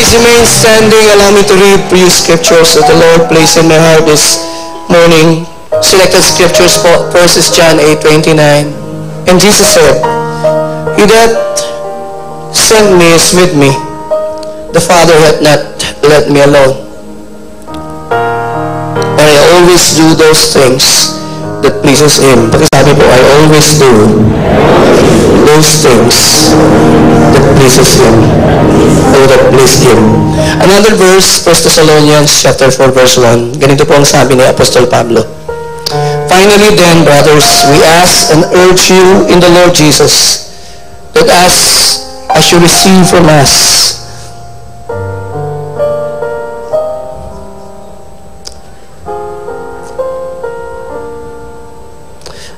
Please remain standing. Allow me to read few scriptures that the Lord placed in my heart this morning. Selected scriptures for verses John 8:29. And Jesus said, He that sent me is with me. The Father hath not let me alone. And I always do those things that pleases Him. Sabi po, I always do those things that pleases Him, or that please Him. Another verse, 1 Thessalonians chapter 4, verse 1. Ganito po ang sabi ni Apostol Pablo. Finally then, brothers, we ask and urge you in the Lord Jesus, that as you receive from us,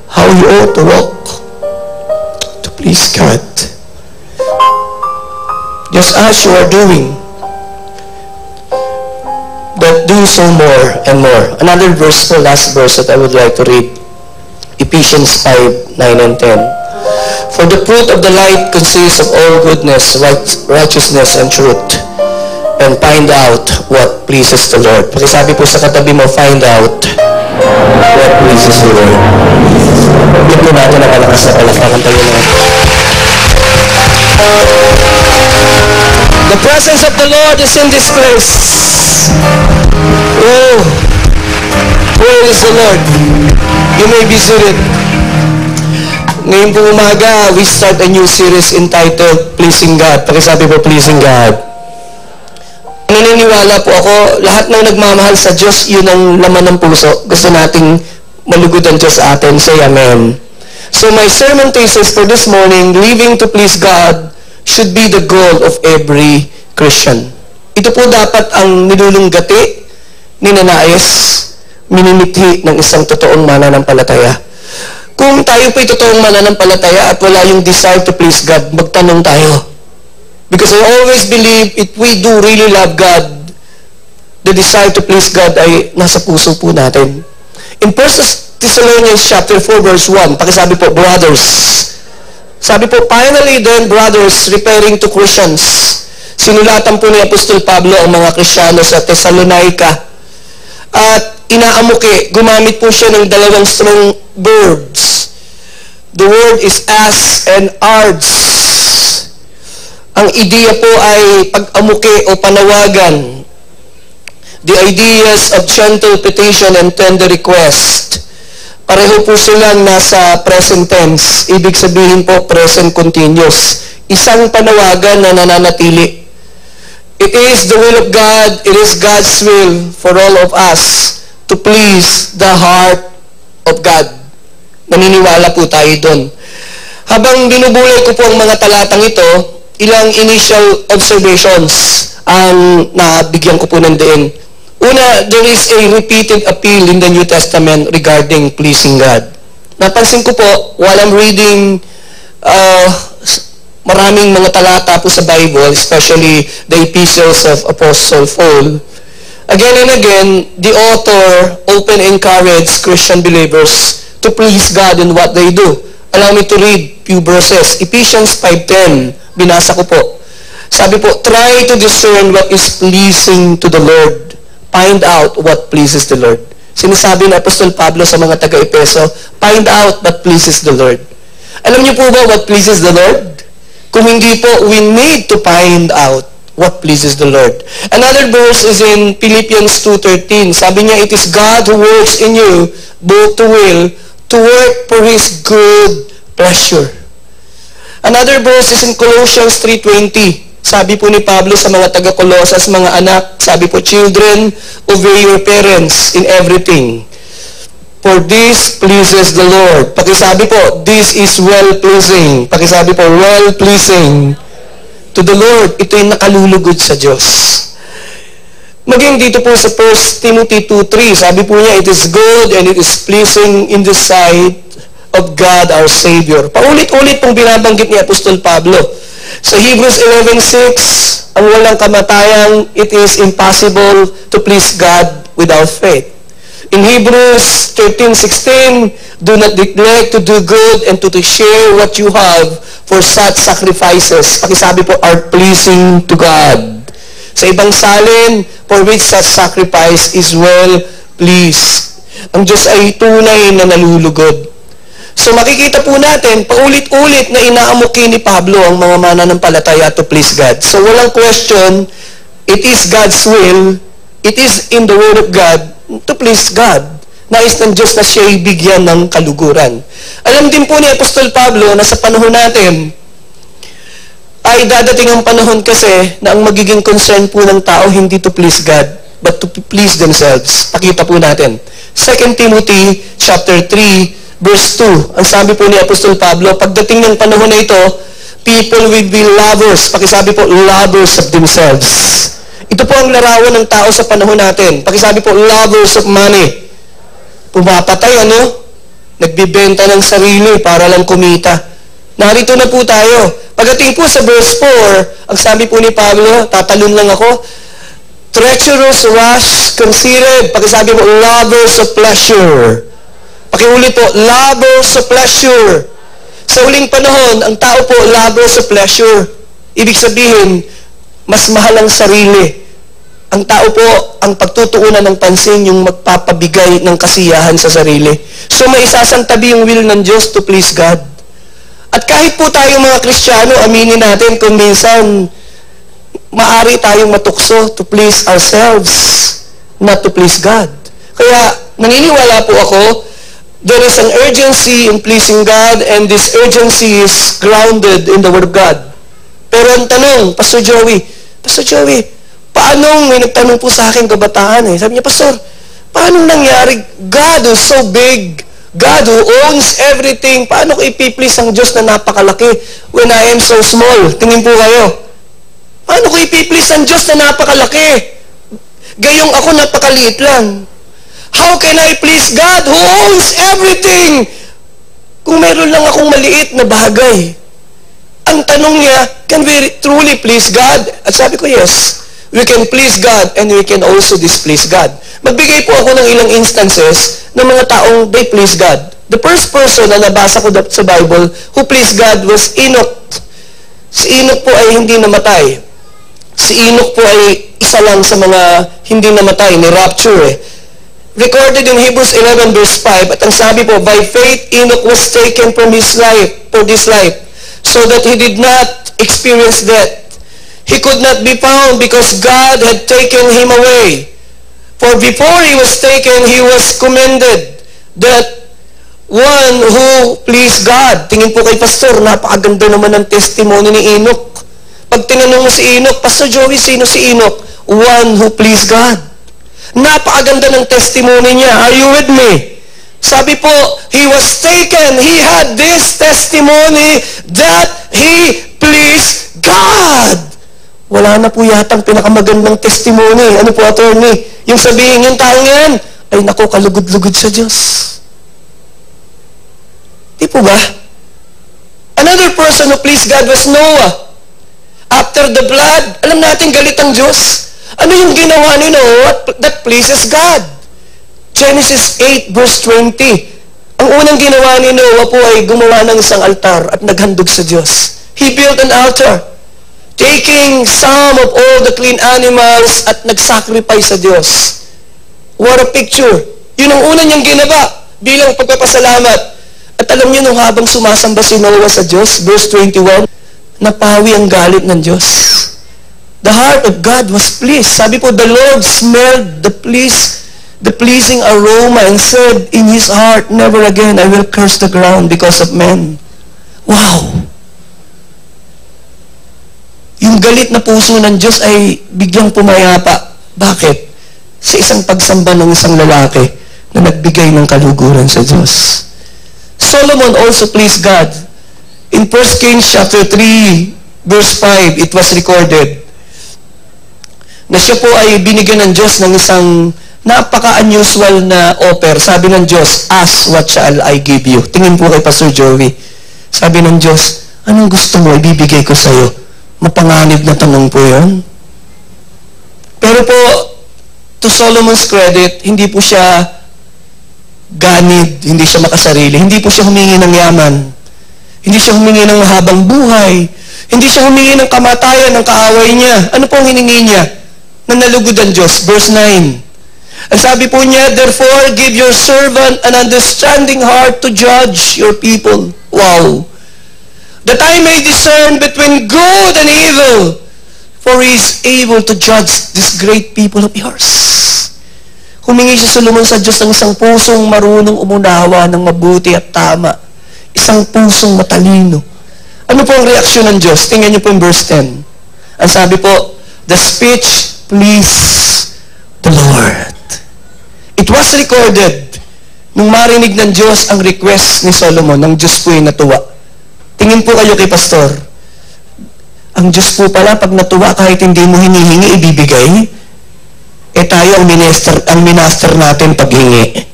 how you ought to walk to please God, just as you are doing, but do so more and more. Another verse, the last verse that I would like to read, Ephesians 5:9 and 10. For the fruit of the light consists of all goodness, righteousness, and truth, and find out what pleases the Lord. Pakisabi po sa katabi mo, find out what pleases the Lord. Bigyan po natin ang malakas na palakpakan tayo na. The presence of the Lord is in this place. Oh, praise the Lord. You may be seated. Ngayon po umaga, we start a new series entitled Pleasing God. Pakisabi po, Pleasing God. Naniniwala po ako, lahat ng nagmamahal sa Diyos, yun ang laman ng puso. Gusto nating malugod ang Diyos sa atin. Say Amen. So my sermon thesis for this morning, living to please God, should be the goal of every Christian. Ito po dapat ang nilulunggati, ninanais, minimithi ng isang totoong mananampalataya. Kung tayo po'y totoong mananampalataya at wala yung desire to please God, magtanong tayo. Because I always believe if we do really love God, the desire to please God ay nasa puso po natin. In 1 Thessalonians chapter 4 verse 1, pakisabi po, brothers. Sabi po, finally then, brothers, referring to Christians, sinulatan po ni Apostol Pablo ang mga Kristyano sa Thessalonica. At inaamuki, gumamit po siya ng dalawang strong verbs. The word is as and ards. Ang ideya po ay pag-amuki o panawagan. The ideas of gentle petition and tender request. Pareho po silang nasa present tense. Ibig sabihin po, present continuous. Isang panawagan na nananatili. It is the will of God, it is God's will for all of us to please the heart of God. Naniniwala po tayo doon. Habang binubulay ko po ang mga talatang ito, ilang initial observations ang nabigyan ko po ng diin. Una, there is a repeated appeal in the New Testament regarding pleasing God. Napansin ko po, while I'm reading maraming mga talata po sa Bible, especially the epistles of Apostle Paul, again and again, the author often encouraged Christian believers to please God in what they do. Allow me to read few verses. Ephesians 5:10, binasa ko po. Sabi po, try to discern what is pleasing to the Lord. Find out what pleases the Lord. Sinasabi ni Apostol Pablo sa mga taga-Epeso, find out what pleases the Lord. Alam niyo po ba what pleases the Lord? Kung hindi po, we need to find out what pleases the Lord. Another verse is in Philippians 2:13. Sabi niya, it is God who works in you both to will, to work for His good pleasure. Another verse is in Colossians 3:20. Sabi po ni Pablo sa mga taga-Colosas, mga anak, sabi po, children, obey your parents in everything. For this pleases the Lord. Pakisabi po, this is well-pleasing. Pakisabi po, well-pleasing to the Lord. Ito yung nakalulugod sa Diyos. Maging dito po sa 1 Timothy 2:3, sabi po niya, it is good and it is pleasing in the sight of God our Savior. Paulit-ulit pong binabanggit ni Apostol Pablo. Sa Hebrews 11:6, ang walang kamatayan, it is impossible to please God without faith. In Hebrews 13:16, do not neglect to do good and to share what you have, for such sacrifices, pakisabi po, are pleasing to God. sa ibang salin, for which such sacrifice is well pleased. Ang Diyos ay tunay na nalulugod. So makikita po natin, paulit-ulit na inaamukin ni Pablo ang mga mananampalataya to please God. So walang question, it is God's will, it is in the Word of God to please God. Nais ng Diyos na siya'y bigyan ng kaluguran. Alam din po ni Apostol Pablo na sa panahon natin, ay dadating ang panahon kasi na ang magiging concern po ng tao hindi to please God, but to please themselves. Pakita po natin. 2 Timothy chapter 3, verse 2, ang sabi po ni Apostol Pablo, pagdating ng panahon na ito, people will be lovers. Pakisabi po, lovers of themselves. Ito po ang larawan ng tao sa panahon natin. Pakisabi po, lovers of money. Pumapatay, nagbibenta ng sarili para lang kumita. Narito na po tayo. Pagdating po sa verse 4, ang sabi po ni Pablo, tatalon lang ako, treacherous, rash, conceited. Pakisabi po, lovers of pleasure. Pakiulit po, lovers of pleasure. Sa huling panahon, ang tao po, lovers of pleasure. Ibig sabihin, mas mahal ang sarili. Ang tao po, ang pagtutuunan ng pansin, yung magpapabigay ng kasiyahan sa sarili. So may isasantabi yung will ng Diyos to please God. At kahit po tayong mga Kristiyano, aminin natin kung minsan, maari tayong matukso to please ourselves, not to please God. Kaya, naniniwala po ako, there is an urgency in pleasing God, and this urgency is grounded in the Word of God. Pero ang tanong, Pastor Joey, paano, may nagtanong po sa akin kabataan Sabi niya, Pastor, paano nangyari? God who's so big, God who owns everything, paano ko ipiplease ang Diyos na napakalaki when I am so small? Tingin po kayo. Paano ko ipiplease ang Diyos na napakalaki? Gayong ako napakaliit lang. How can I please God who owns everything? Kung meron lang akong maliit na bagay. Ang tanong niya, can we truly please God? At sabi ko, yes. We can please God and we can also displease God. Magbigay po ako ng ilang instances ng mga taong they please God. The first person na nabasa ko sa Bible who pleased God was Enoch. Si Enoch po ay hindi namatay. Si Enoch po ay isa lang sa mga hindi namatay, ni rapture Recorded in Hebrews 11 verse 5, at ang sabi po, by faith Enoch was taken from his life, for this life, so that he did not experience death. He could not be found because God had taken him away. For before he was taken, he was commended that one who pleased God. Tingin po kay Pastor, napakaganda naman ng testimony ni Enoch. Pag tinanong mo si Enoch, Pastor Joey, sino si Enoch? One who pleased God. Napakaganda ng testimony niya. Are you with me? Sabi po, he was taken. He had this testimony that he pleased God. Wala na po yatang pinakamagandang testimony. Ano po, attorney? Yung sabihin yung taong yan, ay naku, kalugod-lugod sa Diyos. Di po ba? Another person who pleased God was Noah. After the flood, alam natin galit ang Diyos. Ano yung ginawa ni Noah that pleases God? Genesis 8 verse 20. Ang unang ginawa ni Noah po ay gumawa ng isang altar at naghandog sa Diyos. He built an altar, taking some of all the clean animals at nag-sacrifice sa Diyos. What a picture. Yun ang una niyang ginawa bilang pagpapasalamat. At alam niyo, nung habang sumasamba si Noah sa Diyos, verse 21, napawi ang galit ng Diyos. The heart of God was pleased. Sabi po, the Lord smelled the pleasing aroma and said in His heart, never again I will curse the ground because of men. Wow! Yung galit na puso ng Diyos ay biglang pumayapa. Bakit? Sa isang pagsamba ng isang lalaki na nagbigay ng kaluguran sa Diyos. Solomon also pleased God. In 1 Kings chapter 3, verse 5, it was recorded na siya po ay binigyan ng Diyos ng isang napaka-unusual na offer. Sabi ng Diyos, ask what shall I give you. Tingin po kay Pastor Joey. Sabi ng Diyos, anong gusto mo ibibigay ko sa iyo? Mapanganib na tanong po yun. Pero po, to Solomon's credit, hindi po siya ganid, hindi siya makasarili, hindi po siya humingi ng yaman, hindi siya humingi ng mahabang buhay, hindi siya humingi ng kamatayan ng kaaway niya. Ano po ang hiningi niya? na nalugod ang Diyos. Verse 9. Ang sabi po niya, therefore, give your servant an understanding heart to judge your people. Wow. That I may discern between good and evil, for He is able to judge this great people of yours. Humingi si Solomon sa Diyos ng isang pusong marunong umunawa ng mabuti at tama. Isang pusong matalino. Ano po ang reaksyon ng Diyos? Tingnan niyo po yung verse 10. Ang sabi po, the speech pleased the Lord. It was recorded nung marinig ng Diyos ang request ni Solomon, ng Diyos po yung natuwa. Tingin po kayo kay Pastor. Ang Diyos po pala, pag natuwa kahit hindi mo hinihingi, ibibigay. Tayo ang minaster natin paghingi.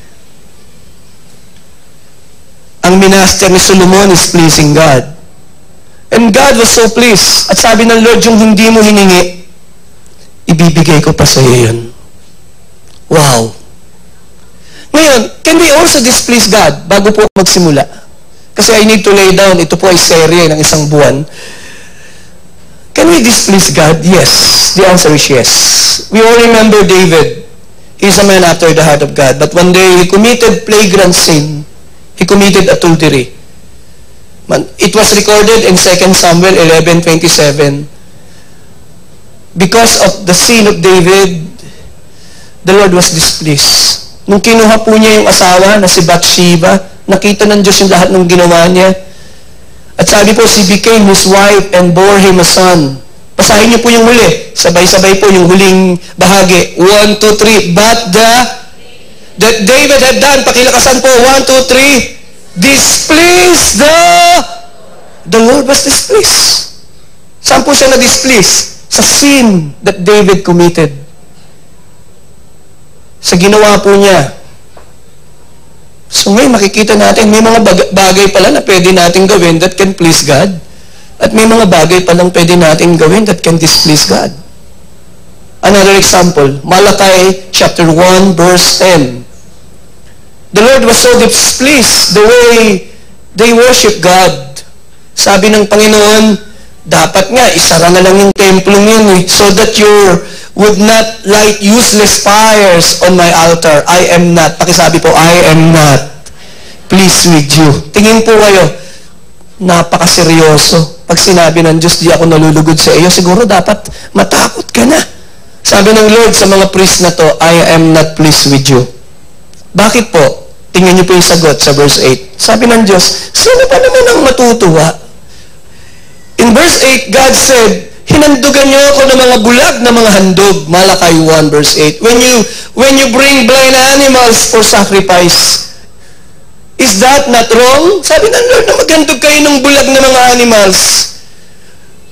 Ang minaster ni Solomon is pleasing God. And God was so pleased. At sabi ng Lord, yung hindi mo hiningi, ibibigay ko pa sa iyo yun. Wow. Ngayon, can we also displease God bago po magsimula? Kasi I need to lay down, ito po ay serye ng isang buwan. Can we displease God? Yes. The answer is yes. We all remember David. He's a man after the heart of God. But one day, he committed flagrant sin. He committed adultery. It was recorded in 2 Samuel 11:27. Because of the sin of David, the Lord was displeased. Nung kinuha po niya yung asawa na si Bathsheba, nakita ng Diyos yung lahat ng ginawa niya. At sabi po, she became his wife and bore him a son. Basahin niyo po yung huli. Sabay-sabay po yung huling bahagi. 1, 2, 3. But that David had done, pakilakasan po, 1, 2, 3. Displeased the Lord was displeased. Saan po siya na-displeased? Sa sin that David committed. Sa ginawa po niya. So ngayon makikita natin, may mga bagay pala na pwede natin gawin that can please God. At may mga bagay palang pwede natin gawin that can displease God. Another example, Malachi chapter 1 verse 10. The Lord was so displeased the way they worship God. Sabi ng Panginoon, dapat nga, isara na lang yung templong yun so that you would not light useless fires on my altar. I am not. Pakisabi po, I am not pleased with you. Tingin po kayo, napakaseryoso. Pag sinabi ng Diyos, di ako nalulugod sa iyo, siguro dapat matakot ka na. Sabi ng Lord sa mga priest na to, I am not pleased with you. Bakit po? Tingnan niyo po yung sagot sa verse 8. Sabi ng Diyos, sino pa naman ang matutuwa? In verse 8, God said, hinandugan niyo ako ng mga bulag na mga handog. Malachi 1 verse 8. When you bring blind animals for sacrifice, is that not wrong? Sabi ng Lord, na maghandog kayo ng bulag na mga animals.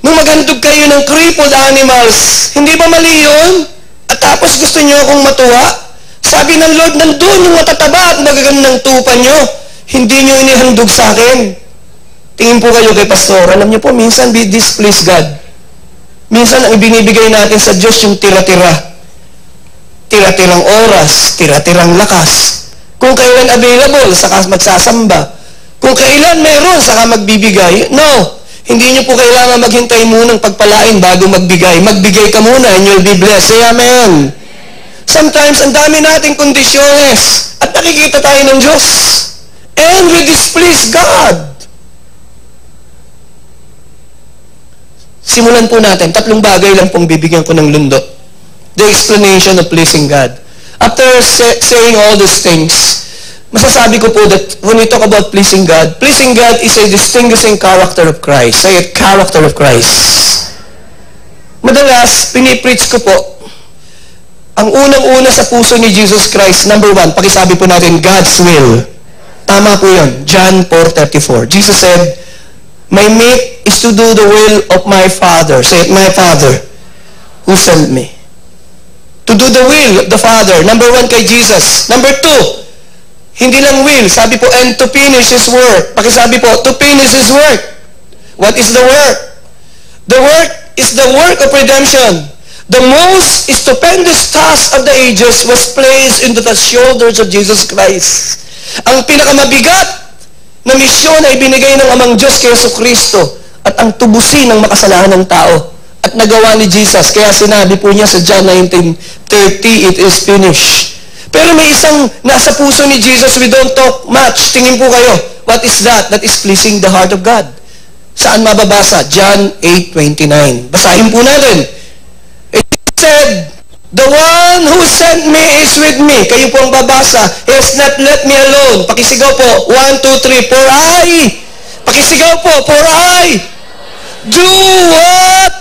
Nung maghandog kayo ng crippled animals, hindi ba mali yun? At tapos gusto niyo akong matuwa? Sabi ng Lord, nandun yung matataba at magagandang tupa niyo. Hindi niyo inihandog sa akin. Tingin po kayo kay Pastor. Alam niyo po, minsan we displease God. Minsan ang ibinibigay natin sa Diyos yung tira-tira. Tira-tirang oras, tira-tirang lakas. Kung kailan available, saka magsasamba. Kung kailan meron, saka magbibigay. No. Hindi niyo po kailangan maghintay munang pagpalain bago magbigay. Magbigay ka muna and you'll be blessed. Say amen. Sometimes, ang dami nating kondisyones at nakikita tayo ng Diyos. And we displease God. Simulan po natin. 3 bagay lang pong bibigyan ko ng lundo. The explanation of pleasing God. After saying all these things, masasabi ko po that when we talk about pleasing God is a distinguishing character of Christ. Say it, character of Christ. Madalas, pinipreach ko po, ang unang-una sa puso ni Jesus Christ, number 1, pakisabi po natin, God's will. Tama po yun. John 4:34. Jesus said, my meat is to do the will of my Father. Say it, my Father, who sent me. To do the will of the Father. Number 1 kay Jesus. Number 2, hindi lang will. Sabi po, and to finish His work. Pakisabi po, to finish His work. What is the work? The work is the work of redemption. The most stupendous task of the ages was placed into the shoulders of Jesus Christ. Ang pinakamabigat na misyon ay binigay ng Amang Diyos kay Jesucristo at ang tubusin ng makasalanan ng tao at nagawa ni Jesus. Kaya sinabi po niya sa John 19:30, it is finished. Pero may isang nasa puso ni Jesus, we don't talk much. Tingin po kayo, what is that? That is pleasing the heart of God. Saan mababasa? John 8:29. Basahin po natin. It said, the one who sent me is with me. Kayo po ang babasa. He has not let me alone. Pakisigaw po. 1, 2, 3. For I. Pakisigaw po. For I. Do what?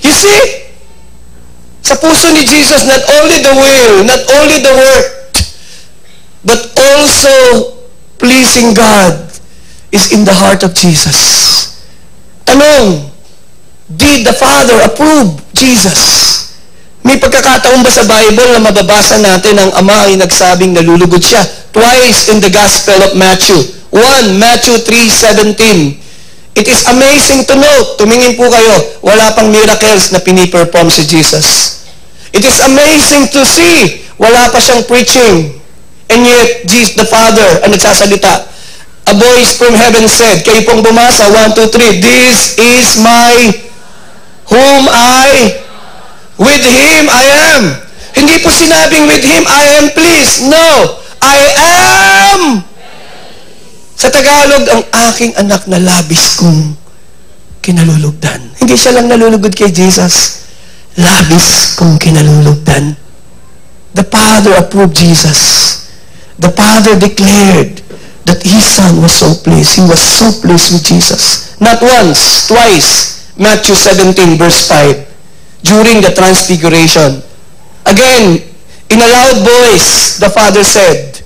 You see? Sa puso ni Jesus, not only the will, not only the work, but also pleasing God is in the heart of Jesus. Tanong, did the Father approve Jesus? May pagkakataon ba sa Bible na mababasa natin ang Ama ay nagsabing nalulugod siya? Twice in the Gospel of Matthew. 1, Matthew 3:17. It is amazing to note, tumingin po kayo, wala pang miracles na piniperform si Jesus. It is amazing to see, wala pa siyang preaching. And yet, Jesus, the Father, ang nagsasalita, a voice from heaven said, kayo pong bumasa, 1, 2, 3, this is my, whom I, with Him I am. Hindi po sinabing with Him I am pleased. No, I am. Sa Tagalog, ang aking anak na labis kong kinalulugdan. Hindi siya lang nalulugod kay Jesus. Labis kong kinalulugdan. The Father approved Jesus. The Father declared that His Son was so pleased. He was so pleased with Jesus. Not once, twice. Matthew 17 verse 5. During the transfiguration. Again, in a loud voice, the Father said,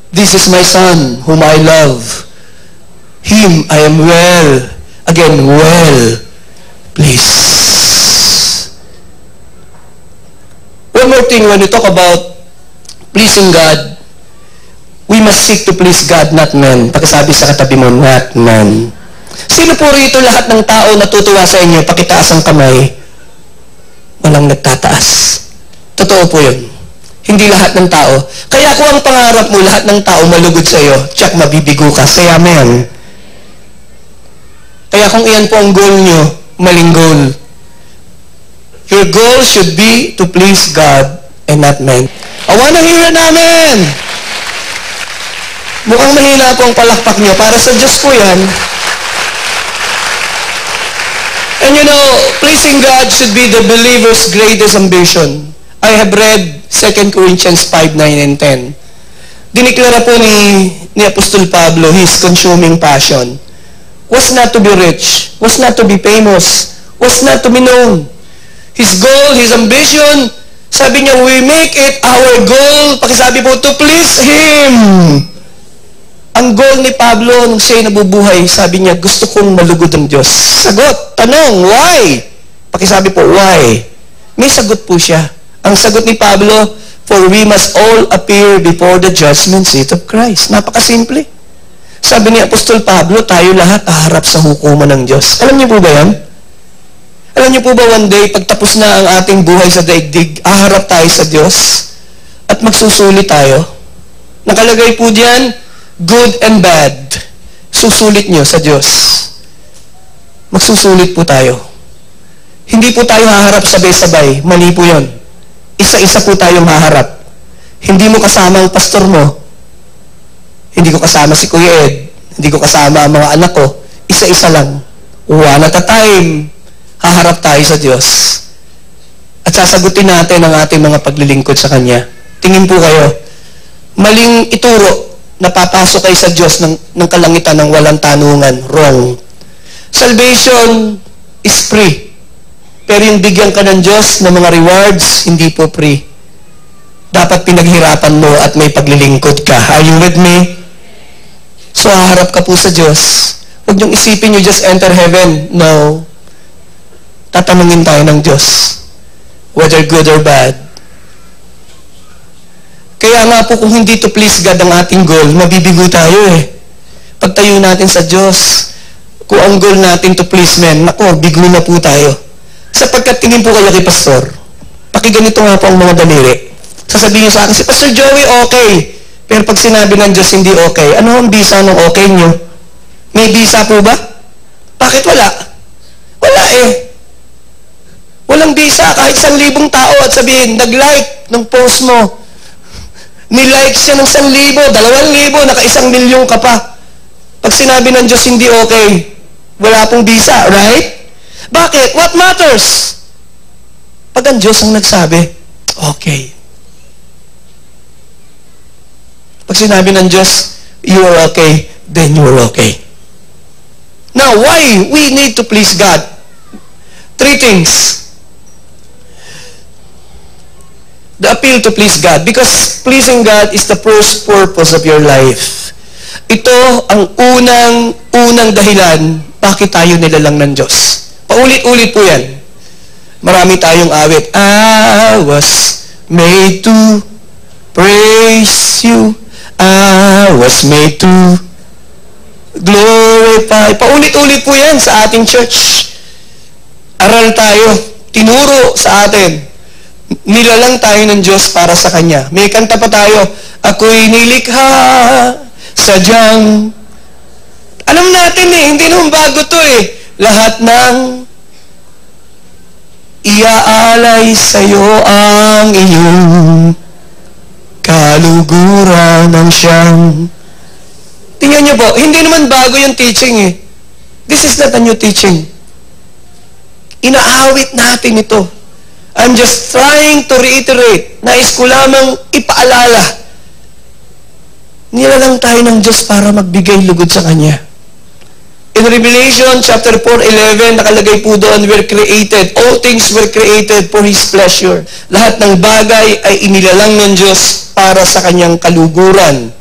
this is my Son, whom I love. Him I am well, again, well pleased. One more thing, when we talk about pleasing God, we must seek to please God, not men. Pakisabi sa katabi mo, not man. Sino po rito lahat ng tao natutuwa sa inyo? Pakitaas ang kamay. Walang nagtataas. Totoo po yun. Hindi lahat ng tao. Kaya kung ang pangarap mo, lahat ng tao malugod sa iyo, tsak, mabibigo ka. Say amen. Kaya kung iyan po ang goal nyo, maling goal. Your goal should be to please God and not men. I wanna hear an amen. Mukhang mahina po ang palakpak nyo. Para sa Diyos po yan. And you know, pleasing God should be the believer's greatest ambition. I have read 2 Corinthians 5, 9, and 10. Diniklara po ni Apostol Pablo, his consuming passion was not to be rich, was not to be famous, was not to be known. His goal, his ambition, sabi niya, we make it our goal, pakisabi po, to please Him. Ang goal ni Pablo, nung siya'y nabubuhay, sabi niya, gusto kong malugod ang Diyos. Sagot, tanong, why? Pakisabi po, why? May sagot po siya. Ang sagot ni Pablo, for we must all appear before the judgment seat of Christ. Napakasimple. Sabi ni Apostol Pablo, tayo lahat haharap sa hukuman ng Diyos. Alam niyo po ba yan? Alam niyo po ba one day, pagtapos na ang ating buhay sa daigdig, haharap tayo sa Diyos at magsusuli tayo? Nakalagay po diyan, good and bad. Susulit niyo sa Diyos. Magsusulit po tayo. Hindi po tayo haharap sabay-sabay. Mali po yun. Isa-isa po tayong haharap. Hindi mo kasama ang pastor mo. Hindi ko kasama si Kuya Ed. Hindi ko kasama ang mga anak ko. Isa-isa lang. One at a time. Haharap tayo sa Diyos. At sasagutin natin ang ating mga paglilingkod sa Kanya. Tingin po kayo, maling ituro na papasok kayo sa Diyos ng kalangitan ng walang tanungan. Wrong. Salvation is free. Pero yung bigyan ka ng Diyos ng mga rewards, hindi po free. Dapat pinaghirapan mo at may paglilingkod ka. Are you with me? So, haharap ka po sa Diyos. Huwag niyong isipin you just enter heaven. No. Tatanungin tayo ng Diyos. Whether good or bad. Kaya nga po kung hindi to please God ang ating goal, mabibigo tayo eh. Pagtayo natin sa Diyos, kung ang goal natin to please men, naku, bigo na po tayo. Sapagkat tingin po kayo kay Pastor, pakiganito nga po ang mga daliri. Sasabihin niyo sa akin, si Pastor Joey okay. Pero pag sinabi ng Diyos hindi okay, ano ang bisa ng okay niyo? May bisa po ba? Bakit wala? Wala eh. walang bisa, kahit 1,000 tao at sabihin, nag-like ng post mo. Nilike siya ng 1,000, 2,000, naka 1,000,000 ka pa. Pag sinabi ng Diyos hindi okay, wala pong bisa, right? Bakit? What matters? Pag ang Diyos ang nagsabi, okay. Pag sinabi ng Diyos, you are okay, then you are okay. Now, why we need to please God? 3 things. The appeal to please God. Because pleasing God is the first purpose of your life. Ito ang unang dahilan bakit tayo nilalang ng Diyos. Paulit-ulit po yan. Marami tayong awit. I was made to praise you. I was made to glorify. Paulit-ulit po yan sa ating church. Aral tayo. Tinuro sa atin. Nilalang tayo ng Diyos para sa Kanya. May kanta pa tayo, ako'y nilikha sadyang. Alam natin hindi naman bago to Lahat ng iaalay sa'yo ang iyong kaluguran ng siyang. Tingnan niyo po, hindi naman bago yung teaching This is not a new teaching. Inaawit natin ito. I'm just trying to reiterate. Nais ko lamang ipaalala. Nilalang tayo ng Diyos para magbigay lugod sa Kanya. In Revelation chapter 4:11, nakalagay po doon, we're created. All things were created for His pleasure. Lahat ng bagay ay inilalang ng Diyos para sa Kanyang kaluguran.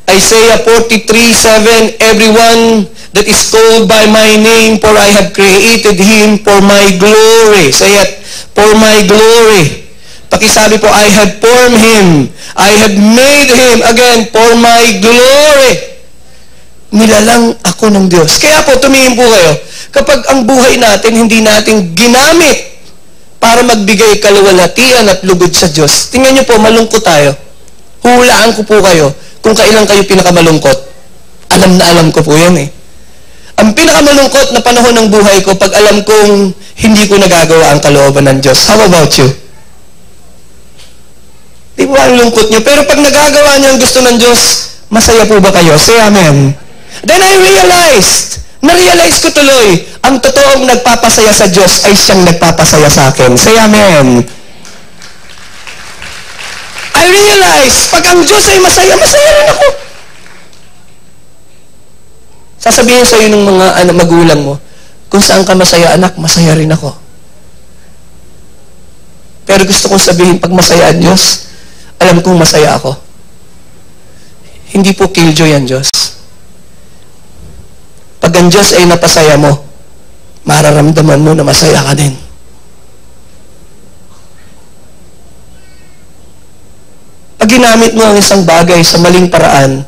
Isaiah 43:7, everyone that is called by my name, for I have created him for my glory. Say it, for my glory. Pakisabi po, I have formed him. I have made him, again, for my glory. Nilalang ako ng Diyos. Kaya po, tumingin po kayo, kapag ang buhay natin, hindi natin ginamit para magbigay kaluwalhatian at lugod sa Diyos, tingnan niyo po, malungkot tayo. Hulaan ko po kayo kung kailan kayo pinakamalungkot. Alam na alam ko po yan Ang pinakamalungkot na panahon ng buhay ko, pag alam kong hindi ko nagagawa ang kalooban ng Diyos. How about you? Di ba ang lungkot niyo? Pero pag nagagawa niyo ang gusto ng Diyos, masaya po ba kayo? Say amen. Then I na-realize ko tuloy, ang totoong nagpapasaya sa Diyos ay siyang nagpapasaya sa akin. Say amen. I realize, pag ang Diyos ay masaya, masaya rin ako. Sasabihin sa'yo ng mga magulang mo, kung saan ka masaya, anak, masaya rin ako. Pero gusto kong sabihin, pag masaya ang Diyos, alam kong masaya ako. Hindi po killjoy ang Diyos. Pag ang Diyos ay napasaya mo, mararamdaman mo na masaya ka din. Pag ginamit mo ang isang bagay sa maling paraan,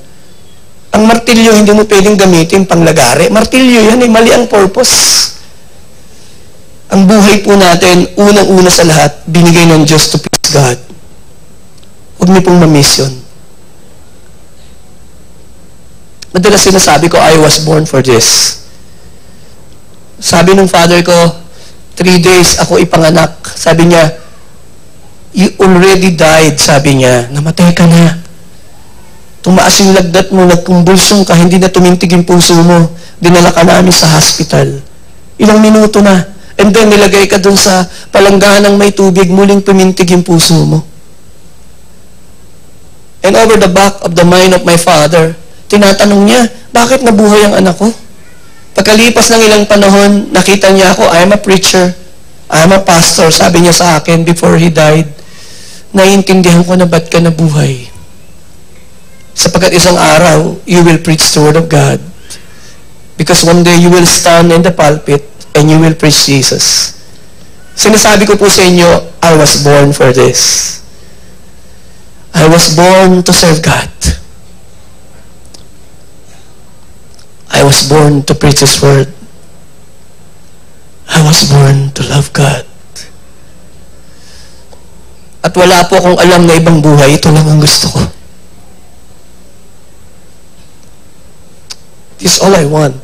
ang martilyo hindi mo pwedeng gamitin panglagari. Martilyo yan mali ang purpose. Ang buhay po natin, unang-una sa lahat, binigay ng Diyos to please God. Huwag niyo pong mamiss yun. Madalas sinasabi ko, I was born for this. Sabi ng father ko, 3 days ako ipanganak. Sabi niya, you already died, sabi niya. Namatay ka na. Tumaas yung lagdat mo, nagkumbulsong ka, hindi na tumintig yung puso mo. Dinala ka namin sa hospital. Ilang minuto na. And then, nilagay ka dun sa palangganang may tubig, muling tumintig yung puso mo. And over the back of the mind of my father, tinatanong niya, bakit nabuhay ang anak ko? Pagkalipas ng ilang panahon, nakita niya ako, I'm a preacher, I'm a pastor, sabi niya sa akin before he died. Naiintindihan ko na ba't ka nabuhay. Sapagkat isang araw, you will preach the Word of God. Because one day, you will stand in the pulpit and you will preach Jesus. Sinasabi ko po sa inyo, I was born for this. I was born to serve God. I was born to preach His Word. I was born to love God. At wala po akong alam na ibang buhay, ito lang ang gusto ko. This is all I want.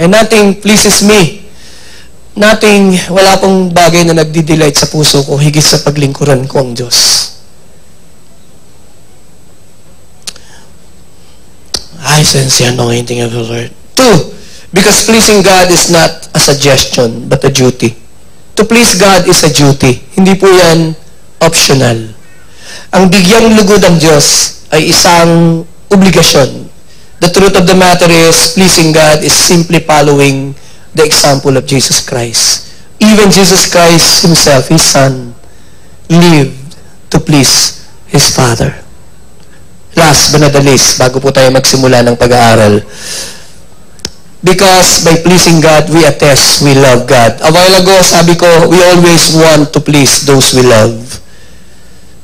And nothing pleases me wala pong bagay na nagdi-delight sa puso ko higit sa paglingkuran ko ang Diyos. I sense the anointing of the Lord. 2, because pleasing God is not a suggestion, but a duty. To please God is a duty. Hindi po yan optional. Ang bigyang lugod ng Diyos ay isang obligasyon. The truth of the matter is, pleasing God is simply following the example of Jesus Christ. Even Jesus Christ himself, his Son, lived to please his Father. Last but not the least, bago po tayo magsimula ng pag-aaral, because by pleasing God, we attest we love God. A while ago, sabi ko, we always want to please those we love.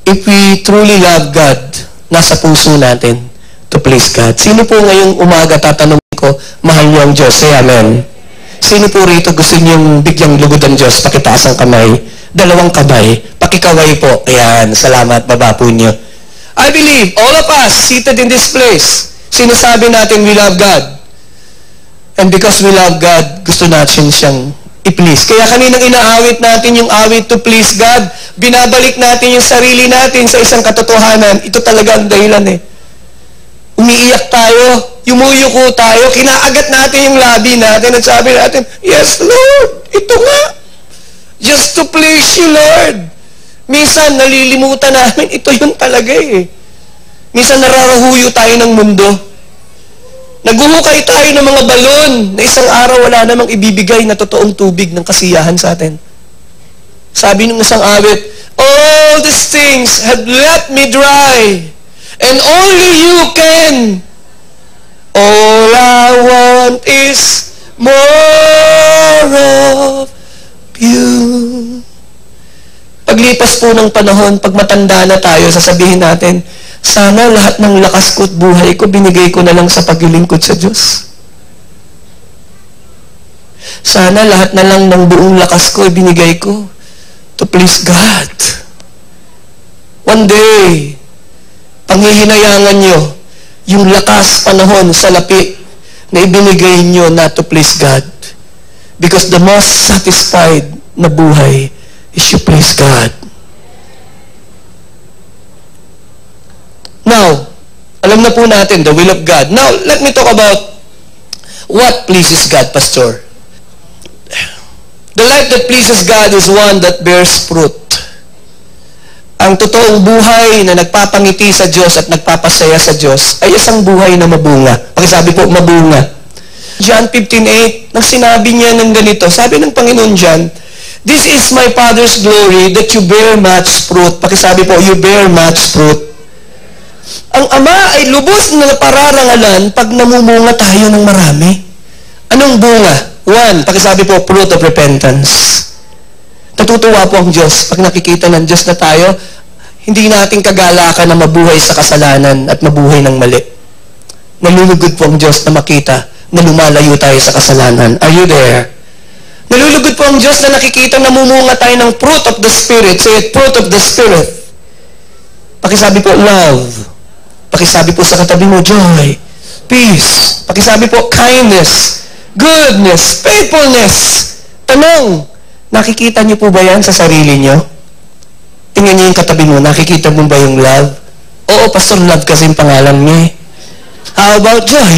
If we truly love God, nasa puso natin to please God. Sino po ngayong umaga tatanungin ko, mahal niyo ang Diyos? Say amen. Sino po rito gusto niyong bigyang lugod ang Diyos? Pakitaas ang kamay. 2 kamay. Pakikaway po. Ayan, salamat. Baba po niyo. I believe all of us seated in this place, sinasabi natin we love God. And because we love God, gusto natin siyang i-please. Kaya kaninang inaawit natin yung awit to please God, binabalik natin yung sarili natin sa isang katotohanan. Ito talaga ang dahilan eh. Umiiyak tayo, yumuyuko tayo, kinaagat natin yung labi natin at sabi natin, yes, Lord, ito nga. Just to please you, Lord. Minsan, nalilimutan namin, ito yun talaga eh. Minsan, nararahuyo tayo ng mundo. Naguhukay tayo ng mga balon na isang araw wala namang ibibigay na totoong tubig ng kasiyahan sa atin. Sabi ng isang awit, all these things have left me dry. And only you can. All I want is more of you. Paglipas po ng panahon, pag matanda na tayo, sasabihin natin, sana lahat ng lakas ko at buhay ko, binigay ko na lang sa paglilingkod sa Diyos. Sana lahat na lang ng buong lakas ko, binigay ko to please God. One day, panghihinayangan nyo yung lakas panahon sa lapi na ibinigay nyo not to please God. Because the most satisfied na buhay is you please God. Now, alam na po natin the will of God. Now, let me talk about what pleases God, Pastor. The life that pleases God is one that bears fruit. Ang totoong buhay na nagpapangiti sa Diyos at nagpapasaya sa Diyos ay isang buhay na mabunga. Pakisabi po, mabunga. John 15:8, nang sinabi niya ng ganito, sabi ng Panginoon John, this is my Father's glory that you bear much fruit. Pakisabi po, you bear much fruit. Ang Ama ay lubos na napararangalan pag namumunga tayo ng marami. Anong bunga? 1, pakisabi po, fruit of repentance. Natutuwa po ang Diyos pag nakikita ng Diyos na tayo, hindi natin kagalakan na mabuhay sa kasalanan at mabuhay ng mali. Nalulugod po ang Diyos na makita na lumalayo tayo sa kasalanan. Are you there? Nalulugod po ang Diyos na nakikita na mumunga tayo ng fruit of the Spirit. Say it, fruit of the Spirit. Pakisabi po, love. Pakisabi po sa katabi mo, joy, peace. Pakisabi po, kindness, goodness, faithfulness. Tanong, nakikita niyo po ba yan sa sarili niyo? Tingnan niyo yung katabi mo, nakikita mo ba yung love? Oo, Pastor, love kasi yung pangalan niya eh. How about joy?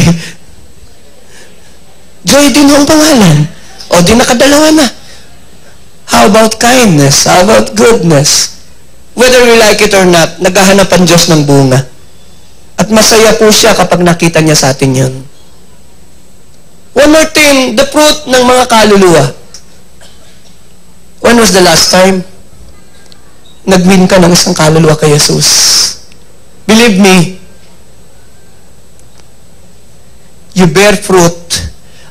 Joy din yung pangalan. O, di nakadalawa na. How about kindness? How about goodness? Whether we like it or not, naghahanap ang Diyos ng bunga. At masaya po siya kapag nakita niya sa atin yun. One more thing, the fruit ng mga kaluluwa. When was the last time nag-win ka ng isang kaluluwa kay Jesus? Believe me, you bear fruit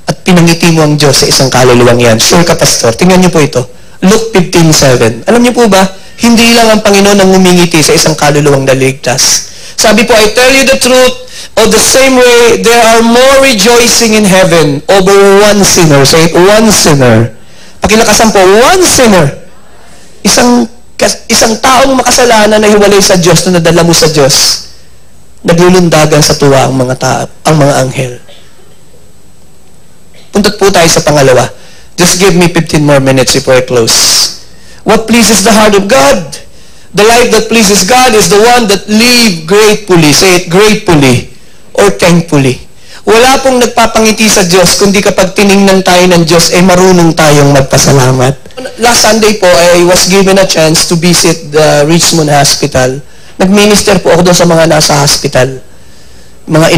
at pinangiti mo ang Diyos sa isang kaluluwang yan. Sure ka, Pastor. Tingnan niyo po ito. Luke 15:7. Alam niyo po ba, hindi lang ang Panginoon ang ngumingiti sa isang kaluluwang naligtas. Sabi po, I tell you the truth, of the same way, there are more rejoicing in heaven over one sinner. Say it, one sinner. Pakilakasan po, one sinner. Isang taong makasalanan na hiwalay sa Diyos na nadala mo sa Diyos. Naglulundagan sa tuwa ang mga anghel. Puntat po tayo sa pangalawa. Just give me 15 more minutes before I close. What pleases the heart of God? The life that pleases God is the one that live gratefully. Say it, gratefully or thankfully. Wala pong nagpapangiti sa Diyos kundi kapag tiningnan tayo ng Diyos, marunong tayong magpasalamat. Last Sunday po, I was given a chance to visit the Richmond Hospital. Nag-minister po ako doon sa mga nasa hospital. Mga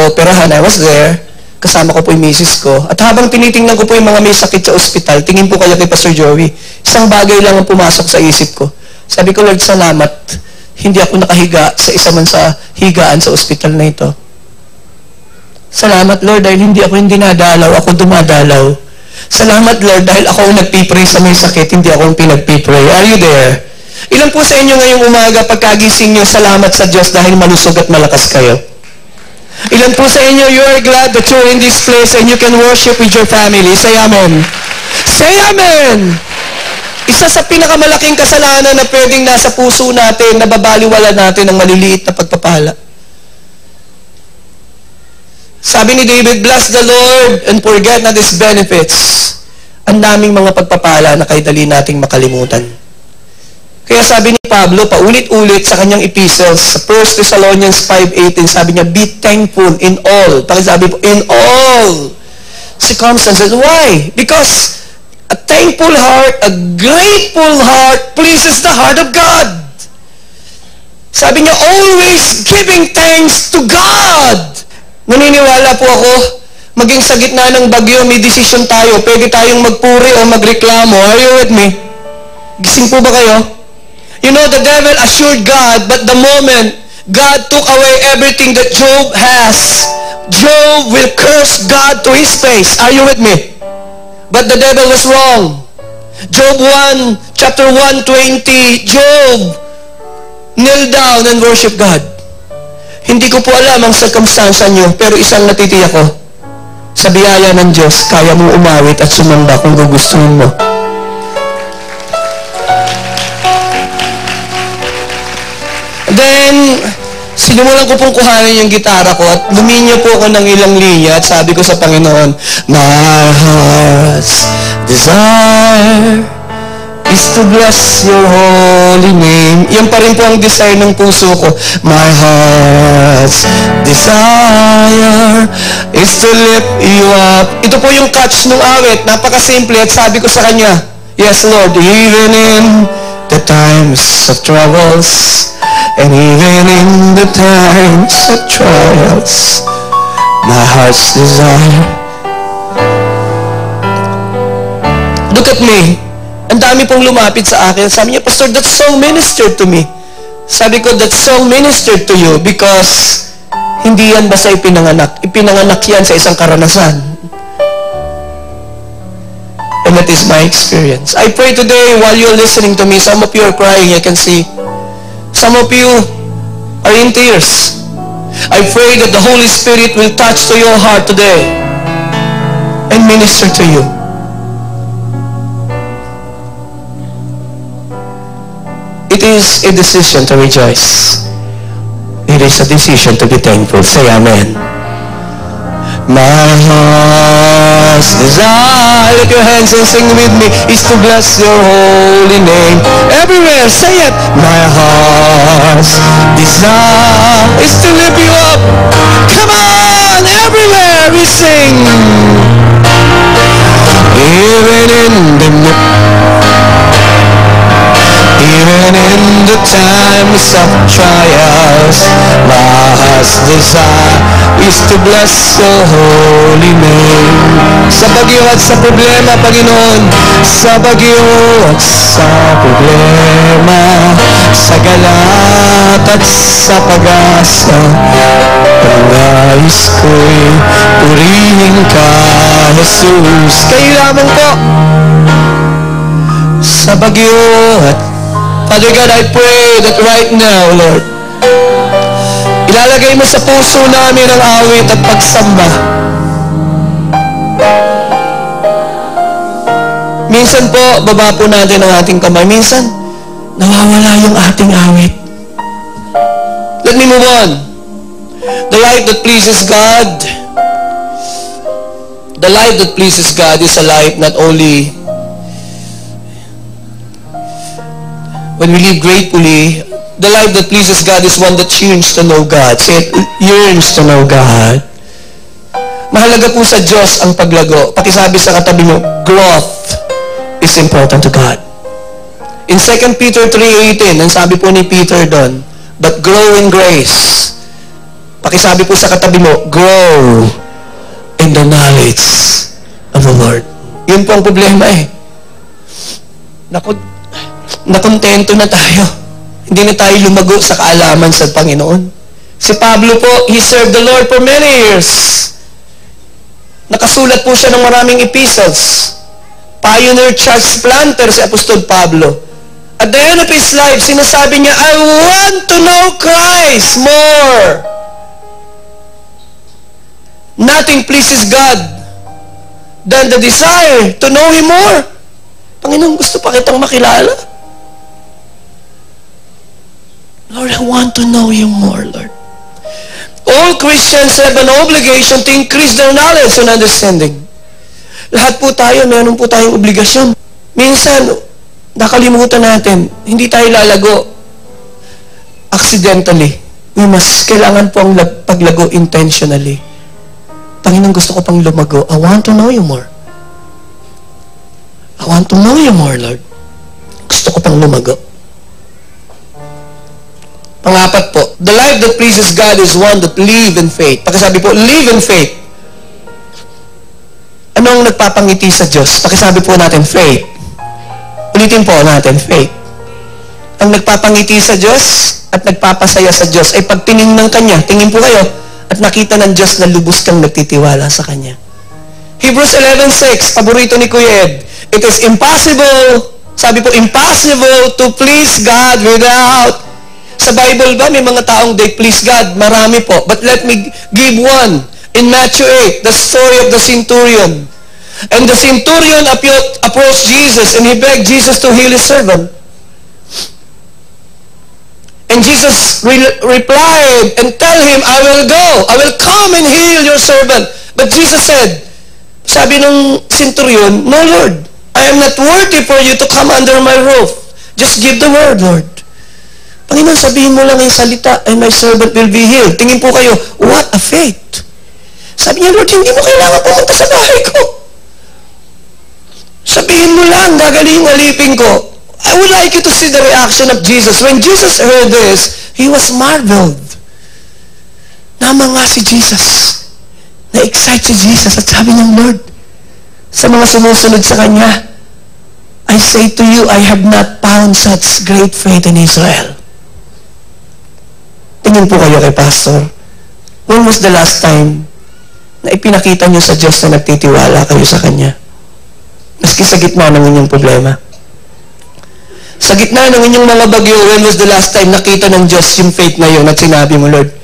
operahan, I was there. Kasama ko po yung misis ko. At habang tinitingnan ko po yung mga may sakit sa ospital, tingin po kayo kay Pastor Joey, isang bagay lang ang pumasok sa isip ko. Sabi ko, Lord, salamat. Hindi ako nakahiga sa isa man sa higaan sa ospital na ito. Salamat, Lord, dahil hindi ako dinadalaw, ako dumadalaw. Salamat, Lord, dahil ako ang nagpipray sa may sakit, hindi ako ang pinagpipray. Are you there? Ilan po sa inyo ngayong umaga pagkagising nyo, salamat sa Diyos dahil malusog at malakas kayo? Ilan po sa inyo, you are glad that you're in this place and you can worship with your family? Say amen. Say amen. Isa sa pinakamalaking kasalanan na pwedeng nasa puso natin, nababaliwala natin ang maliliit na pagpapala. Sabi ni David, bless the Lord and forget not His benefits. Ang daming mga pagpapala na kahit dali nating makalimutan. Kaya sabi ni Pablo, paulit-ulit sa kanyang epistles, sa 1 Thessalonians 5:18, sabi niya, be thankful in all. Pakisabi po, in all circumstances. Why? Because a thankful heart, a grateful heart, pleases the heart of God. Sabi niya, always giving thanks to God. Naniniwala po ako, maging sa gitna ng bagyo, may desisyon tayo. Pwede tayong magpuri o magreklamo. Are you with me? Gising po ba kayo? You know, the devil assured God, but the moment God took away everything that Job has, Job will curse God to his face. Are you with me? But the devil was wrong. Job 1, chapter 120, Job kneel down and worship God. Hindi ko po alam ang circumstance nyo, pero isang natitiyak ko, sa biyaya ng Diyos, kaya mo umawit at sumamba kung gugustuhin mo. Then, sinimulan ko pong kuhanin yung gitara ko at luminya po ako ng ilang linya at sabi ko sa Panginoon, my heart's desire is to bless your holy name. Yan pa rin po ang desire ng puso ko. My heart's desire is to lift you up. Ito po yung catch ng awit. Napakasimple at sabi ko sa kanya, yes, Lord, even in the times of troubles, and even in the times of trials, my heart's desire. Look at me. Ang dami pong lumapit sa akin. Sabi niya, Pastor, that song ministered to me. Sabi ko, that song ministered to you because hindi yan basta ipinanganak. Ipinanganak yan sa isang karanasan. And that is my experience. I pray today while you're listening to me, some of you are crying, I can see. Some of you are in tears. I pray that the Holy Spirit will touch to your heart today and minister to you. It is a decision to rejoice. It is a decision to be thankful. Say amen. My heart's desire, lift your hands and sing with me, is to bless your holy name. Everywhere, say it. My heart's desire is to lift you up. Come on, everywhere we sing. Even in the times of trials, my heart's desire is to bless your holy name. Sa bagyo at sa problema, Panginoon, sa bagyo at sa problema, sa galat at sa pag-asa, nais ko'y purihin ka, Jesus. Kayo lamang po. Sa bagyo at Father God, I pray that right now, Lord, ilalagay mo sa puso namin ang awit at pagsamba. Minsan po, baba po natin ang ating kamay. Minsan, nawawala yung ating awit. Let me move on. The life that pleases God The life that pleases God is a life not only when we live gratefully. The life that pleases God is one that yearns to know God. Say it, yearns to know God. Mahalaga po sa Diyos ang paglago. Pakisabi sa katabi mo, growth is important to God. In 2 Peter 3:18, ang sabi po ni Peter doon, but grow in grace. Pakisabi po sa katabi mo, grow in the knowledge of the Lord. Yun po ang problema eh. Nakontento na tayo. Hindi na tayo lumago sa kaalaman sa Panginoon. Si Pablo po, he served the Lord for many years. Nakasulat po siya ng maraming epistles. Pioneer church planter si Apostol Pablo. At the end of his life, sinasabi niya, I want to know Christ more. Nothing pleases God than the desire to know Him more. Panginoon, gusto pa kitang makilala. Lord, I want to know You more, Lord. All Christians have an obligation to increase their knowledge and understanding. Lahat po tayo, meron po tayong obligasyon. Minsan, nakalimutan natin, hindi tayo lalago accidentally. Kailangan po ang paglago intentionally. Panginoon, gusto ko pang lumago. I want to know You more. I want to know You more, Lord. Gusto ko pang lumago. Pangapat po, the life that pleases God is one that live in faith. Pakisabi po, live in faith. Ano ang nagpapangiti sa Diyos? Pakisabi po natin, faith. Ulitin po natin, faith. Ang nagpapangiti sa Diyos at nagpapasaya sa Diyos ay pag tiningnan Kanya, tingin po kayo, at nakita ng Diyos na lubos kang nagtitiwala sa Kanya. Hebrews 11:6, paborito ni Kuya Ed, it is impossible, sabi po, impossible to please God without. Sa Bible ba, may mga taong they please God? Marami po. But let me give one. In Matthew 8, the story of the centurion. And the centurion approached Jesus and he begged Jesus to heal his servant. And Jesus replied and tell him, I will go. I will come and heal your servant. But Jesus said, sabi ng centurion, no Lord, I am not worthy for you to come under my roof. Just give the word, Lord. Panginoon, sabihin mo lang yung salita and my servant will be healed. Tingin po kayo, what a faith. Sabi niya, Lord, hindi mo kailangan pumunta sa bahay ko. Sabihin mo lang, gagaling alipin ko. I would like you to see the reaction of Jesus. When Jesus heard this, He was marveled. Namanga si Jesus. Na-excite si Jesus at sabi niya, Lord, sa mga sumusunod sa Kanya, I say to you, I have not found such great faith in Israel. Tingin po kayo kay Pastor. When was the last time na ipinakita niyo sa Diyos na nagtitiwala kayo sa Kanya? Maski sa gitna ng inyong problema. Sa gitna ng inyong mga bagyo, when was the last time nakita ng Diyos yung faith na yun at sinabi mo, Lord,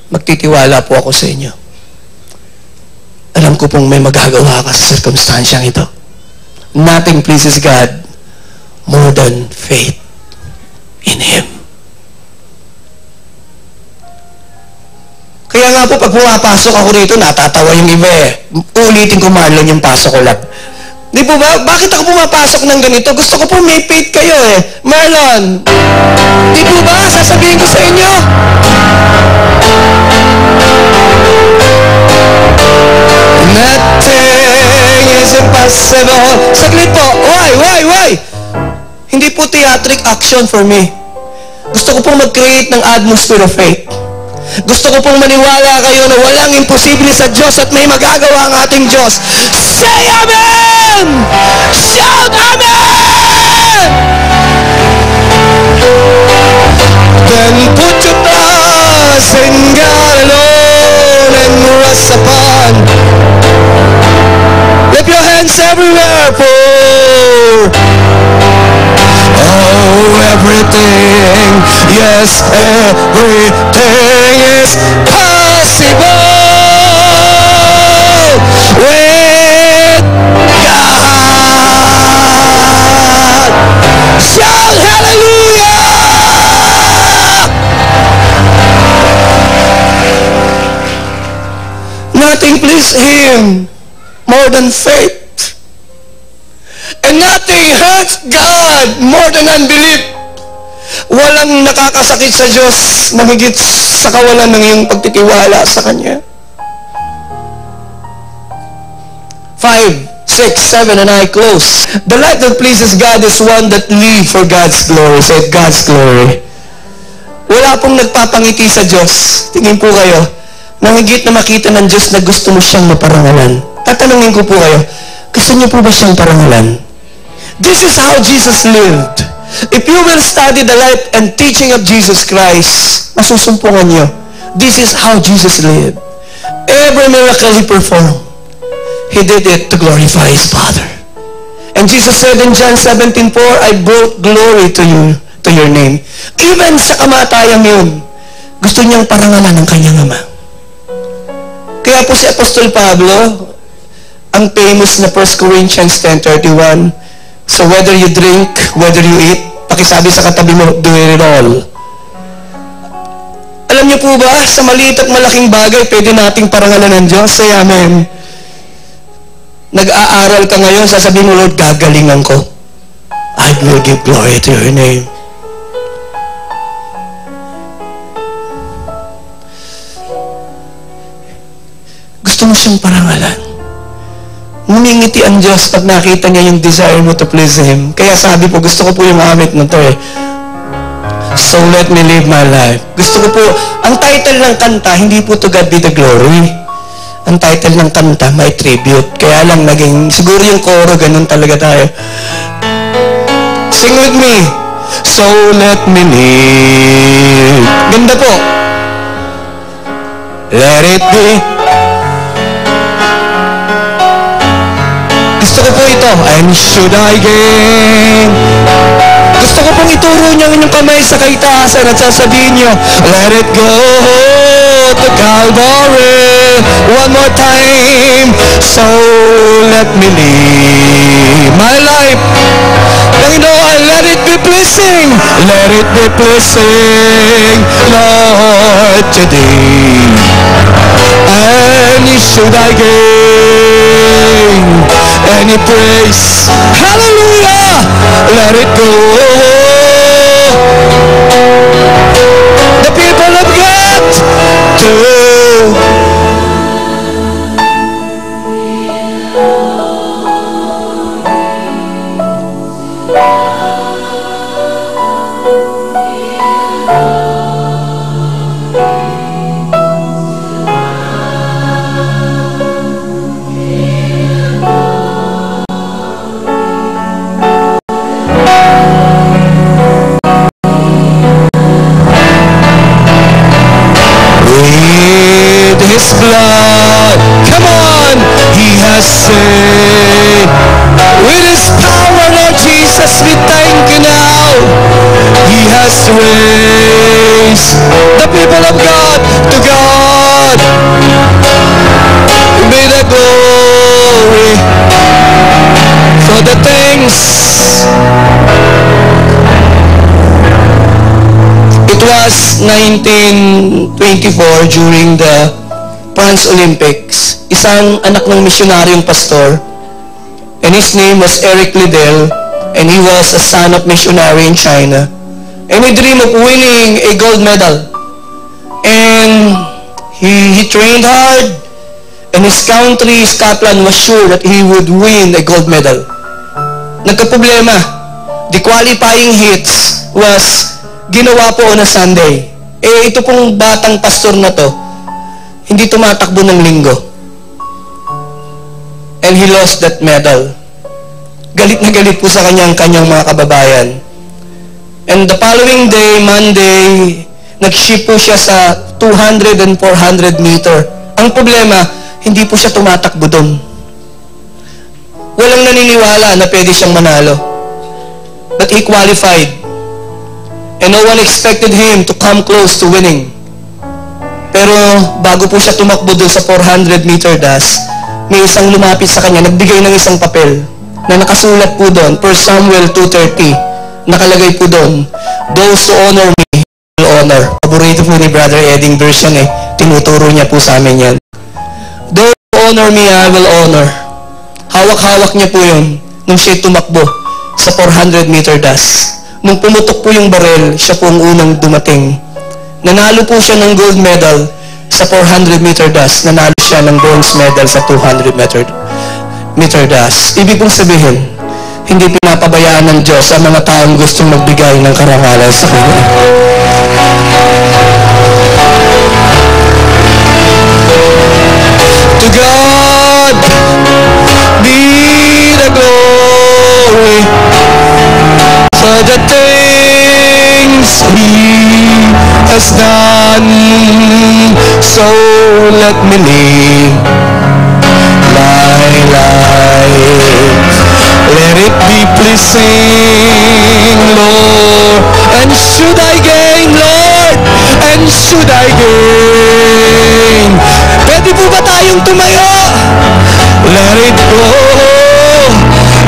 magtitiwala po ako sa inyo. Alam ko pong may magagawa ka sa circumstansyang ito. Nothing pleases God more than faith in Him. Kaya nga po, pag pumapasok ako rito, natatawa yung iba eh. Ulitin ko, Marlon, yung pasok ko lang. Di po ba? Bakit ako pumapasok ng ganito? Gusto ko po may faith kayo eh. Marlon, di po ba? Sasabihin ko sa inyo. Nothing is impossible. Saglit po. Why? Hindi po theatric action for me. Gusto ko pong mag-create ng atmosphere of faith. Gusto ko pong maniwala kayo na walang imposible sa Diyos at may magagawa ang ating Diyos. Say Amen! Shout Amen! Then put your trust in God alone and rest upon. Lift your hands everywhere for everything, yes, everything is possible with God. Shout hallelujah! Nothing pleases Him more than faith. And nothing hurts God more than unbelief. Walang nakakasakit sa Diyos mahigit sa kawalan ng iyong pagtitiwala sa Kanya. 5, 6, 7, and I close. The life that pleases God is one that lives for God's glory. Say, God's glory. Wala pong nagpapangiti sa Diyos. Tingin po kayo, mahigit na makita ng Diyos na gusto mo siyang maparangalan. Tatanungin ko po kayo, gusto niyo po ba siyang parangalan? This is how Jesus lived. If you will study the life and teaching of Jesus Christ, masusumpungan niyo. This is how Jesus lived. Every miracle He performed, He did it to glorify His Father. And Jesus said in John 17:4, I brought glory to you, to your name. Even sa kamatayang yun, gusto niyang parangalan ng kanyang Ama. Kaya po si Apostol Pablo, ang famous na 1 Corinthians 10:31, so whether you drink, whether you eat, pakisabi sa katabi mo, do it all. Alam niyo po ba, sa maliit at malaking bagay, pwede nating parangalan ng Diyos. Say amen. Nag-aaral ka ngayon, sasabihin mo, Lord, gagalingan ko. I will give glory to your name. Gusto mo siyang parangalan. Ngumingiti ang Diyos pag nakita niya yung desire mo to please Him. Kaya sabi po, gusto ko po yung amit na to eh. So let me live my life. Gusto ko po, ang title ng kanta, hindi po to God be the glory. Ang title ng kanta, my tribute. Kaya lang naging, siguro yung koro, ganun talaga tayo. Sing with me. So let me live. Ganda po. Let it be. Gusto ko po ito. And should I gain? Gusto ko pong ituro niyo ang inyong kamay sa kaitaasan at sasabihin niyo, let it go to Calvary. One more time. So let me live my life. Panginoon, let it be pleasing. Let it be pleasing, Lord, today. And should I gain any praise, hallelujah, let it go. The people of God to His blood, come on, He has saved. With His power, Lord Jesus, we thank You now. He has raised the people of God to God. Be the glory for the things. It was 1924 during the France Olympics, isang anak ng misyonaryong pastor, and his name was Eric Liddell, and he was a son of missionary in China, and he dreamed of winning a gold medal, and he trained hard, and his country, Scotland, was sure that he would win a gold medal. Nagkaproblema, the qualifying hits was ginawa po on a Sunday. Ito pong batang pastor na to, hindi tumatakbo ng linggo. And he lost that medal. Galit na galit po sa kanyang mga kababayan. And the following day, Monday, nag-ship po siya sa 200 and 400 meter. Ang problema, hindi po siya tumatakbo doon. Walang naniniwala na pwede siyang manalo. But he qualified. And no one expected him to come close to winning. Pero bago po siya tumakbo doon sa 400 meter dash, may isang lumapit sa kanya, nagbigay ng isang papel na nakasulat po doon, 1 Samuel 2:30. Nakalagay po doon, those who honor me will honor. Paborito po ni Brother Edding version eh. Tinuturo niya po sa amin yan. Those who honor me, I will honor. Hawak-hawak niya po yun nung siya'y tumakbo sa 400-meter dash. Nung pumutok po yung barel, siya po ang unang dumating. Nanalo po siya ng gold medal sa 400-meter dash. Nanalo siya ng bronze medal sa 200-meter dash. Ibig pong sabihin, hindi pinapabayaan ng Diyos ang mga taong gustong magbigay ng karangalan sa Kanya. To God be the glory for the things He has done. So let me live my life. Let it be pleasing, Lord. And should I gain, Lord, and should I gain, pwede po ba tayong tumayo? Let it go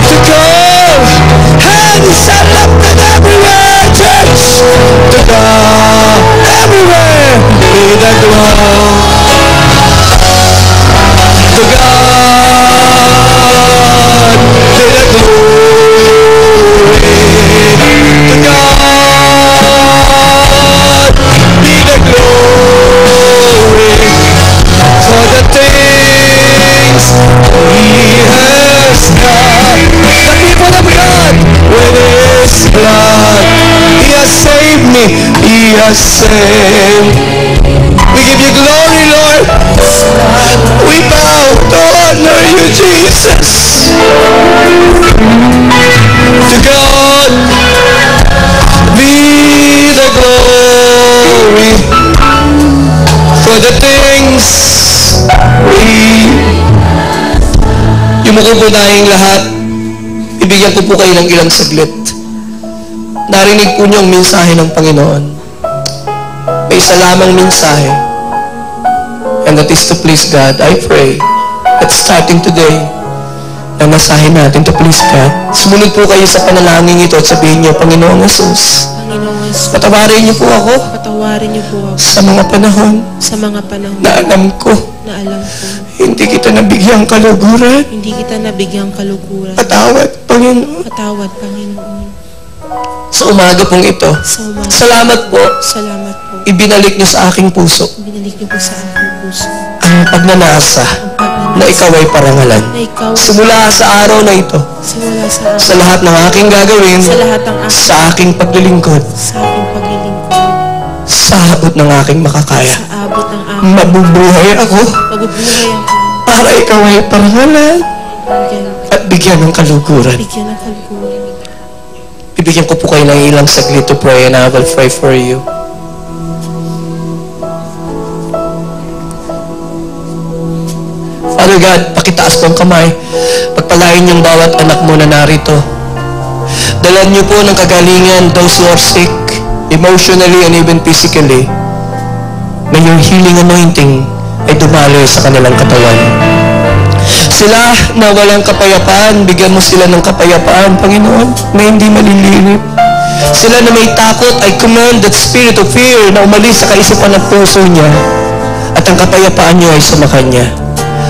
to God. Hands are lifted everywhere, church. To God, everywhere be the glory. To God be the glory. To God be the glory for the things He has done. The people of God, with His blood, He has saved me. He has saved. We give you glory, Lord. We bow to honor you, Jesus. To God be the glory for the things Yumuko po tayong lahat. Ibigyan ko po kayo ng ilang saglit. Narinig po niyo ang mensahe ng Panginoon. May isa lamang mensahe. And that is to please God. I pray that starting today, na masahin natin to please God. Sumunod po kayo sa panalangin ito at sabihin niyo, Panginoong Jesus, patawarin niyo po ako. Patawarin niyo po ako sa mga panahon na alam ko hindi kita nabigyang kaluguran. Hindi kita nabigyang kaluguran. Patawad, Panginoon. Patawad, Panginoon. Sa umaga pong ito, salamat po. Salamat po. Ibinalik niyo sa aking puso. Ibinalik niyo po sa aking puso ang pagnanasa na ikaw ay parangalan. Simula sa araw na ito, sa lahat ng aking gagawin, sa aking paglilingkod, sa abot ng aking makakaya, mabubuhay ako para ikaw ay parangalan at bigyan ng kaluguran. Bibigyan ko po kayo ng ilang saglit to pray, and I will pray for you. Father God, pakitaas po ang kamay. Pagpalain niyong bawat anak mo na narito. Dalan niyo po ng kagalingan those who are sick, emotionally and even physically. May your healing anointing ay dumaloy sa kanilang katawan. Sila na walang kapayapaan, bigyan mo sila ng kapayapaan, Panginoon, na hindi malilinip. Sila na may takot, I command that spirit of fear na umalis sa kaisipan at puso niya. At ang kapayapaan niyo ay sumakanya.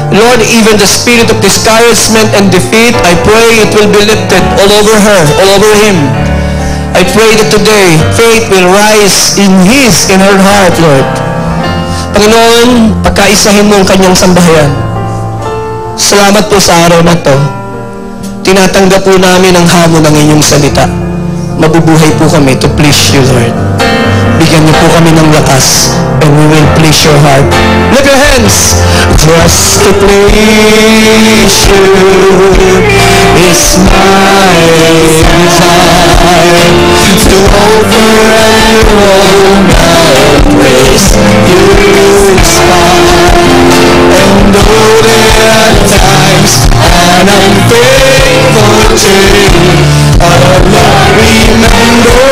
Lord, even the spirit of discouragement and defeat, I pray it will be lifted all over her, all over him. I pray that today, faith will rise in her heart, Lord. Panginoon, pagkaisahin mo ang kanyang sambahayan. Salamat po sa araw na to. Tinatanggap po namin ang hamon ng inyong salita. Mabubuhay po kami to please you, Lord. Bigyan niyo po kami ng lakas, and we will please your heart. Lift your hands. Just to please you is my desire. To offer and all my praise you inspire. And though there are times and I'm faithful to you, I'll not remember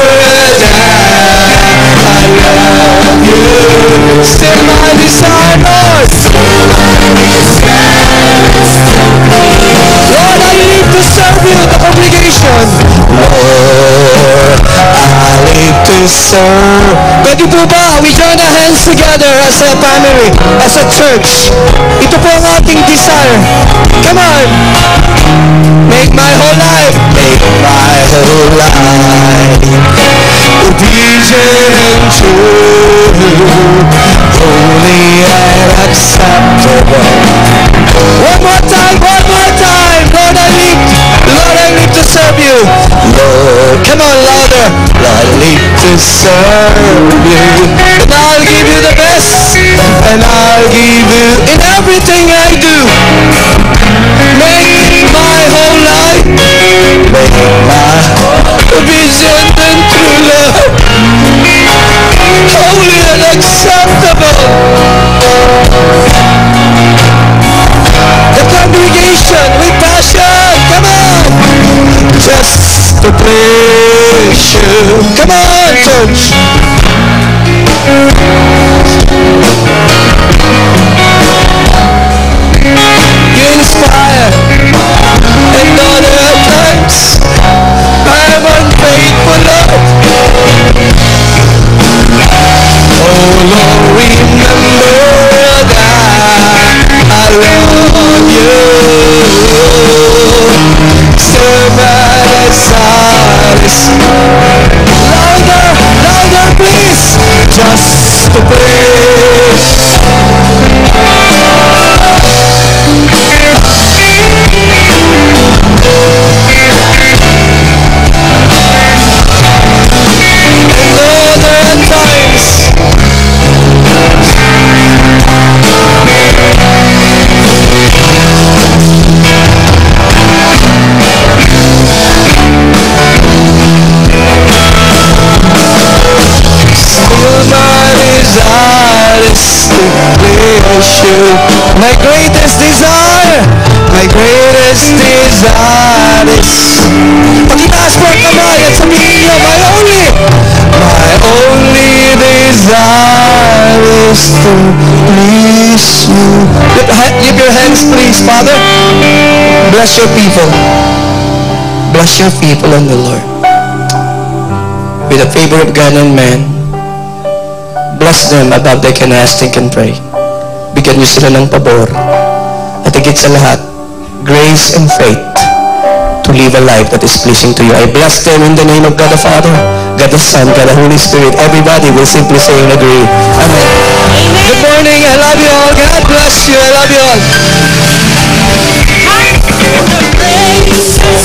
that I love you. Still my desire, Lord. Lord, I live to serve you, the congregation. Lord, I live to serve. Pwede po ba? We join our hands together as a family, as a church. Ito po ang ating desire. Come on! Make my whole life, make my whole life obedient and true, holy and acceptable. One more time, Lord, I live to serve you. Lord, come on, louder. Lord, I live to serve you. And I'll give you the best, and I'll give you in everything I do. Make my whole life, make my obedient and true love, holy and acceptable. The congregation with passion, come on, just to praise you. Come on, church. You inspire, and other times I'm unfaithful, Lord. Oh Lord, remember that I love you. Serve as artist. Louder, please. Just to praise. My greatest desire is pag-itaas po ang kamay at sabihin niyo, my only desire is to please you. Lift your hands please, Father. Bless your people. Bless your people in the Lord. With the favor of God and man, bless them above they can ask, think, and pray. Bigyan niyo sila ng pabor. At higit sa lahat, grace and faith to live a life that is pleasing to you. I bless them in the name of God the Father, God the Son, God the Holy Spirit. Everybody will simply say and agree. Amen. Good morning. I love you all. God bless you. I love you all. The grace of